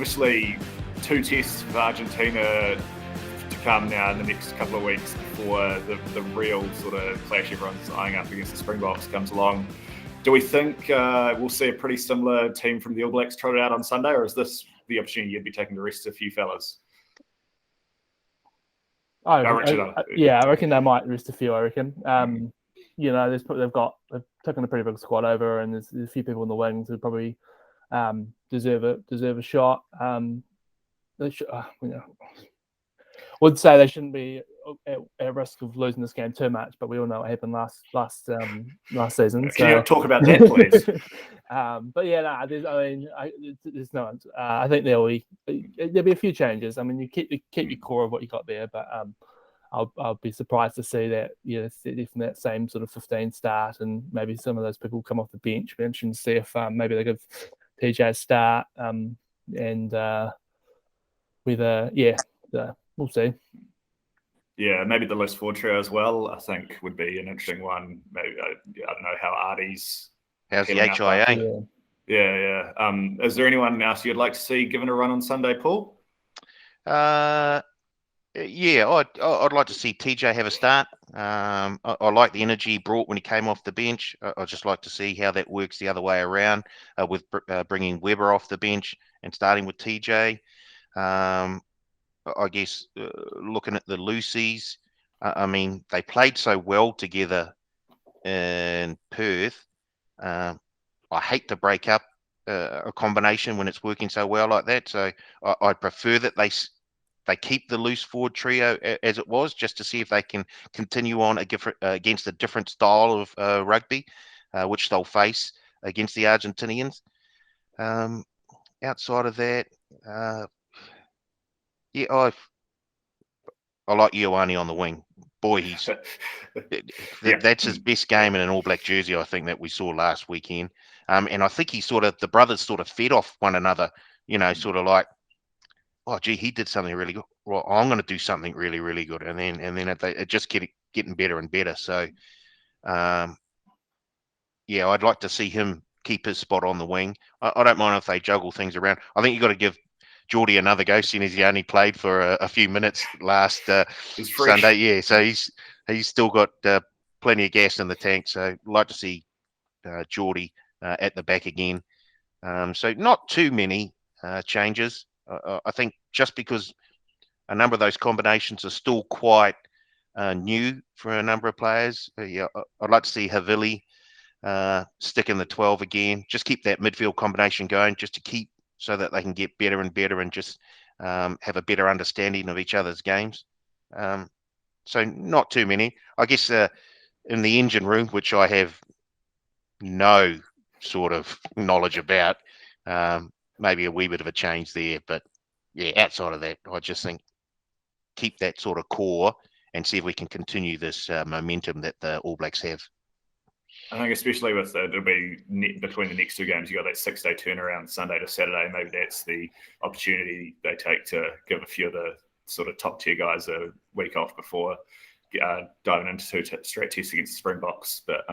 obviously 2 tests for Argentina to come now in the next couple of weeks before the real sort of clash everyone's eyeing up against the Springboks comes along. Do we think we'll see a pretty similar team from the All Blacks trotted out on Sunday, or is this the opportunity you'd be taking to rest a few fellas? I reckon they might rest a few. I reckon. They've taken a pretty big squad over, and there's a few people in the wings who probably deserve a shot. Would say they shouldn't be at risk of losing this game too much, but we all know what happened last season. Can you talk about that, please? There's no. I think there'll be a few changes. I mean, you keep your core of what you got there, but I'll be surprised to see that from that same sort of 15 start, and maybe some of those people come off the bench and see if maybe they give TJ a start, we'll see. Yeah, maybe the loose forward trio as well, I think, would be an interesting one. Maybe I don't know how Artie's. How's the HIA? Yeah. Is there anyone else you'd like to see given a run on Sunday, Paul? I'd like to see TJ have a start. I like the energy he brought when he came off the bench. I'd just like to see how that works the other way around with bringing Weber off the bench and starting with TJ. I guess looking at the Lucies, they played so well together in Perth. I hate to break up a combination when it's working so well like that. So I'd prefer that they keep the loose forward trio as it was, just to see if they can continue on against a different style of rugby, which they'll face against the Argentinians. Outside of that, I like Ioane on the wing. Boy, that's his best game in an All Black jersey, I think, that we saw last weekend. And I think the brothers sort of fed off one another, sort of like, oh, gee, he did something really good. Well, I'm going to do something really, really good. And then it just getting better and better. So, I'd like to see him keep his spot on the wing. I don't mind if they juggle things around. I think you've got to give Geordie another go, seeing as he only played for a few minutes last Sunday. Yeah, so he's still got plenty of gas in the tank. So I'd like to see Geordie at the back again. So not too many changes. I think just because a number of those combinations are still quite new for a number of players. I'd like to see Havili stick in the 12 again. Just keep that midfield combination going, just to keep so that they can get better and better and just have a better understanding of each other's games. So not too many. I guess in the engine room, which I have no sort of knowledge about, maybe a wee bit of a change there. But outside of that, I just think keep that sort of core and see if we can continue this momentum that the All Blacks have. I think especially with it'll be between the next two games, you got that 6-day turnaround, Sunday to Saturday. Maybe that's the opportunity they take to give a few of the sort of top tier guys a week off before diving into straight tests against the Springboks. But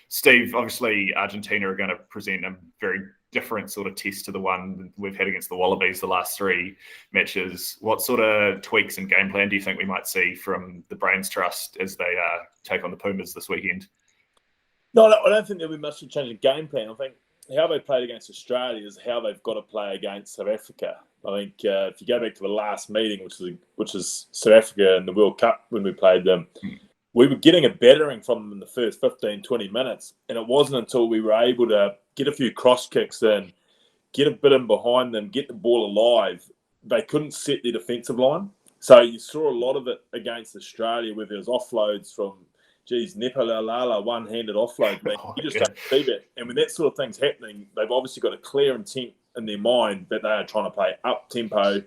Steve, obviously Argentina are going to present a very different sort of test to the one we've had against the Wallabies the last 3 matches. What sort of tweaks and game plan do you think we might see from the Brains Trust as they take on the Pumas this weekend? No, I don't think there'll be much of a change in game plan. I think how they played against Australia is how they've got to play against South Africa. I think if you go back to the last meeting, which is South Africa in the World Cup when we played them, we were getting a battering from them in the first 15, 20 minutes. And it wasn't until we were able to get a few cross kicks in, get a bit in behind them, get the ball alive, they couldn't set their defensive line. So you saw a lot of it against Australia where there was offloads from Nepalalala, one-handed offload, man. You just don't see that. And when that sort of thing's happening, they've obviously got a clear intent in their mind that they are trying to play up-tempo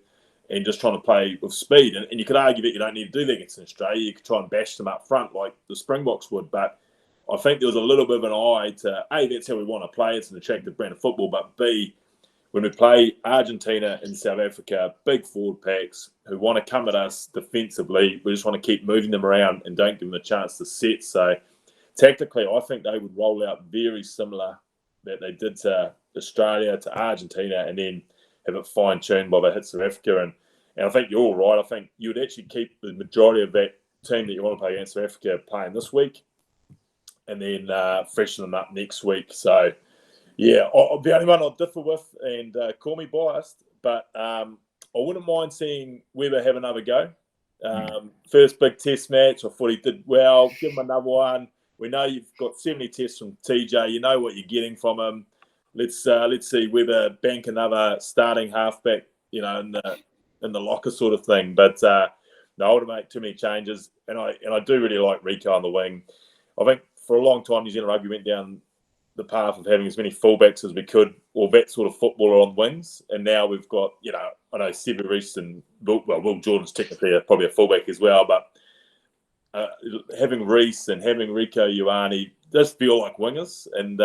and just trying to play with speed. And you could argue that you don't need to do that against Australia. You could try and bash them up front like the Springboks would. But I think there was a little bit of an eye to, A, that's how we want to play. It's an attractive brand of football. But B, when we play Argentina and South Africa, big forward packs who want to come at us defensively, we just want to keep moving them around and don't give them a chance to set. So tactically, I think they would roll out very similar that they did to Australia, to Argentina, and then have it fine-tuned while they hit South Africa. And I think you're all right. I think you would actually keep the majority of that team that you want to play against South Africa playing this week, and then freshen them up next week. So, yeah, the only one I'll differ with, and call me biased, but I wouldn't mind seeing Weber have another go. First big test match, I thought he did well. Give him another one. We know you've got 70 tests from TJ. You know what you're getting from him. Let's see Weber bank another starting halfback, in the locker sort of thing. But no, I wouldn't make too many changes. And I do really like Rico on the wing. I think for a long time New Zealand Rugby went down the path of having as many fullbacks as we could, or that sort of footballer on wings. And now we've got, I know Cbus and Will Jordan's technically probably a fullback as well, but having Reece and having Rico Ioane does feel like wingers, and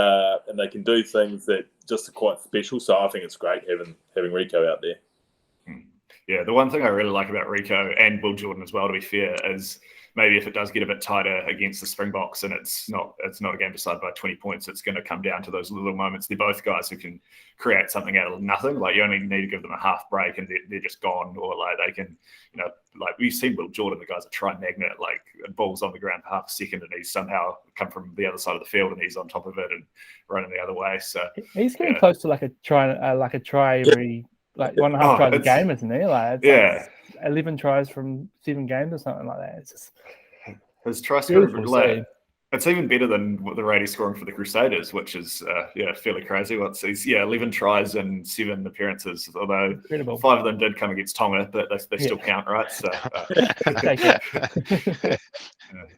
they can do things that just are quite special. So I think it's great having Rico out there. Yeah, the one thing I really like about Rico and Will Jordan as well, to be fair, is maybe if it does get a bit tighter against the Springboks and it's not a game decided by 20 points, it's going to come down to those little moments. They're both guys who can create something out of nothing. Like, you only need to give them a half break and they're just gone. Or like they can, like we've seen Will Jordan, the guy's a try magnet, like ball's on the ground for half a second and he's somehow come from the other side of the field and he's on top of it and running the other way. So he's getting close to like a try every like 1.5 tries a game, isn't he? Like like 11 tries from 7 games or something like that. It's just his try scoring, it's even better than what the rate he's scoring for the Crusaders, which is fairly crazy. He's 11 tries and 7 appearances, although incredible. 5 of them did come against Tonga, but they still count, right? So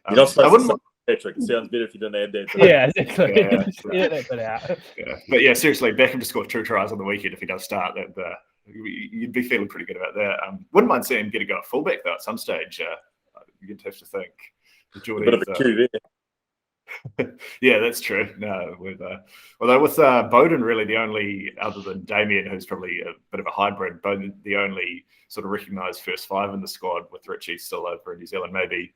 I wouldn't. Patrick, it sounds better if you didn't add that. Yeah, exactly. Edit that bit out. But yeah, seriously, back him to score 2 tries on the weekend if he does start. You'd be feeling pretty good about that. Wouldn't mind seeing him get a go at fullback though at some stage. You'd have to think. A bit of a queue there. Yeah, that's true. No, although with Bowden, really the only, other than Damien, who's probably a bit of a hybrid, Bowden the only sort of recognised first 5 in the squad, with Richie still over in New Zealand. Maybe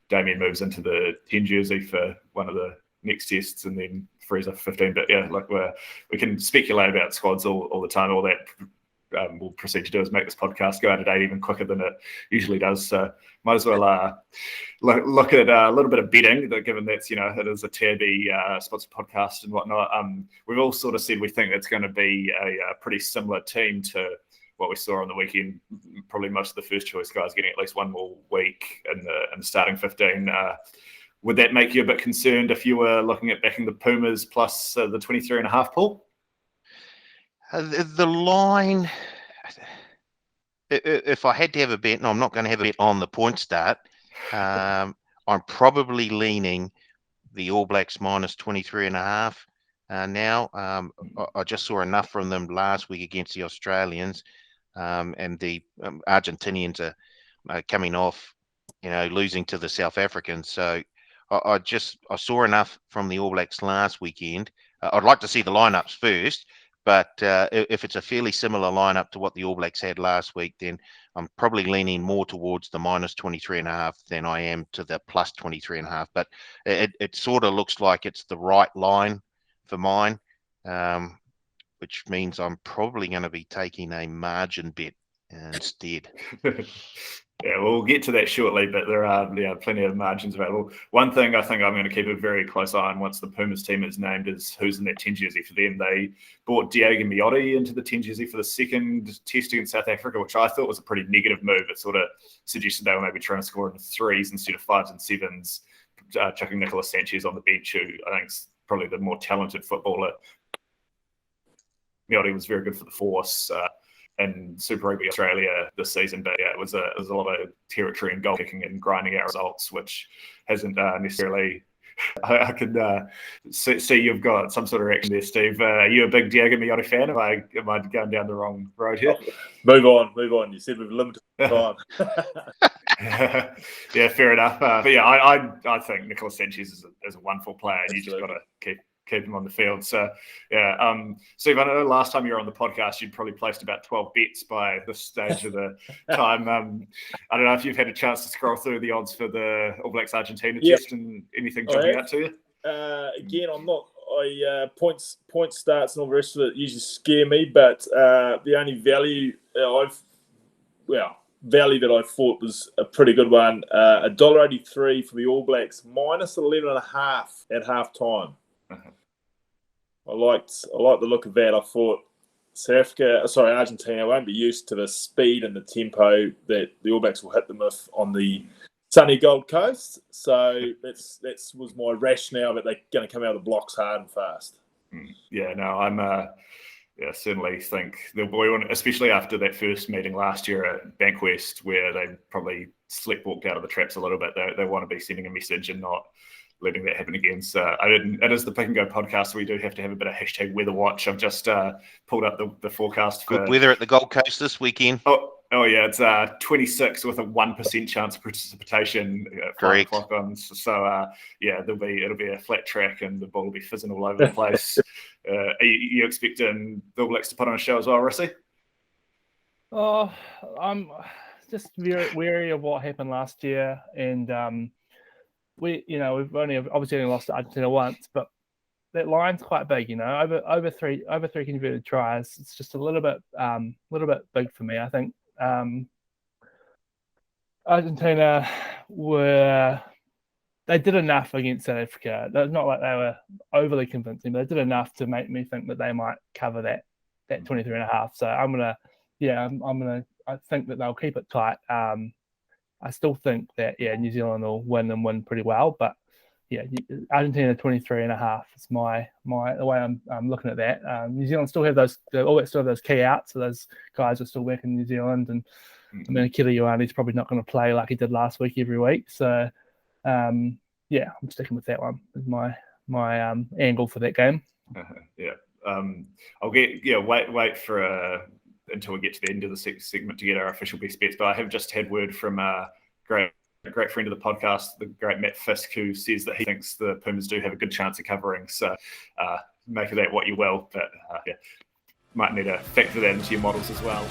Damien moves into the 10 jersey for one of the next tests and then frees up 15. But yeah, like we can speculate about squads all the time. All that we'll proceed to do is make this podcast go out of date even quicker than it usually does. So might as well look at a little bit of betting, given that's, it is a TAB sponsored podcast and whatnot. We've all sort of said we think it's going to be a pretty similar team to what we saw on the weekend. Probably most of the first choice guys getting at least one more week in the starting 15. Would that make you a bit concerned if you were looking at backing the Pumas plus the 23.5 pool? The line, if I had to have a bet, and I'm not going to have a bet on the point start, I'm probably leaning the All Blacks minus 23.5 now. I just saw enough from them last week against the Australians. And the Argentinians are coming off, losing to the South Africans. So I saw enough from the All Blacks last weekend. I'd like to see the lineups first, but if it's a fairly similar lineup to what the All Blacks had last week, then I'm probably leaning more towards the minus 23.5 than I am to the plus 23.5. But it sort of looks like it's the right line for mine. Which means I'm probably going to be taking a margin bet instead. Yeah, we'll get to that shortly, but there are plenty of margins available. One thing I think I'm going to keep a very close eye on once the Pumas team is named is who's in that 10 jersey for them. They brought Diego Miotti into the 10 jersey for the second test against South Africa, which I thought was a pretty negative move. It sort of suggested they were maybe trying to score in 3s instead of 5s and 7s, chucking Nicolas Sanchez on the bench, who I think is probably the more talented footballer. Miotti was very good for the Force and Super Rugby Australia this season, but yeah, it was a lot of territory and goal kicking and grinding out results, which hasn't necessarily. I could see you've got some sort of reaction there, Steve. Are you a big Diego Miotti fan? Am I going down the wrong road here? Move on. You said we've limited time. Yeah, fair enough. But yeah, I think Nicolas Sanchez is a wonderful player, and you just got to keep him on the field. So yeah, Steve, I know last time you were on the podcast, you'd probably placed about 12 bets by this stage of the time. I don't know if you've had a chance to scroll through the odds for the All Blacks Argentina test and anything jumping out to you. Again, I'm not. points starts and all the rest of it usually scare me, but the only value that I thought was a pretty good one, $1.83 for the All Blacks, minus 11.5 at half time. I liked the look of that. I thought Argentina won't be used to the speed and the tempo that the All Blacks will hit them with on the sunny Gold Coast. So that was my rationale that they're going to come out of the blocks hard and fast. Yeah, no, I'm certainly think they'll be on, especially after that first meeting last year at Bankwest, where they probably sleepwalked out of the traps a little bit. They want to be sending a message and not letting that happen again. So it is the Pick and Go podcast. We do have to have a bit of hashtag weather watch. I've just pulled up the forecast for good weather at the Gold Coast this weekend. Oh yeah, it's 26 with a 1% chance of precipitation. Correct. On. So it'll be a flat track and the ball will be fizzing all over the place. Are you expecting the All Blacks to put on a show as well, Rissy? Oh, I'm just very wary of what happened last year, and we've only lost to Argentina once, but that line's quite big. Over three converted tries. It's just a little bit big for me. I think Argentina they did enough against South Africa. It's not like they were overly convincing, but they did enough to make me think that they might cover that 23.5. So I think that they'll keep it tight. I still think that New Zealand will win pretty well, but Argentina 23.5 is my the way I'm looking at that. New Zealand still have those key outs, so those guys are still working in New Zealand, and I mean Akira Ioane's probably not going to play like he did last week every week. So I'm sticking with that one as my angle for that game. I'll wait for until we get to the end of the segment to get our official best bets. But I have just had word from a great friend of the podcast, the great Matt Fisk, who says that he thinks the Pumas do have a good chance of covering. So make of that what you will. But might need to factor that into your models as well.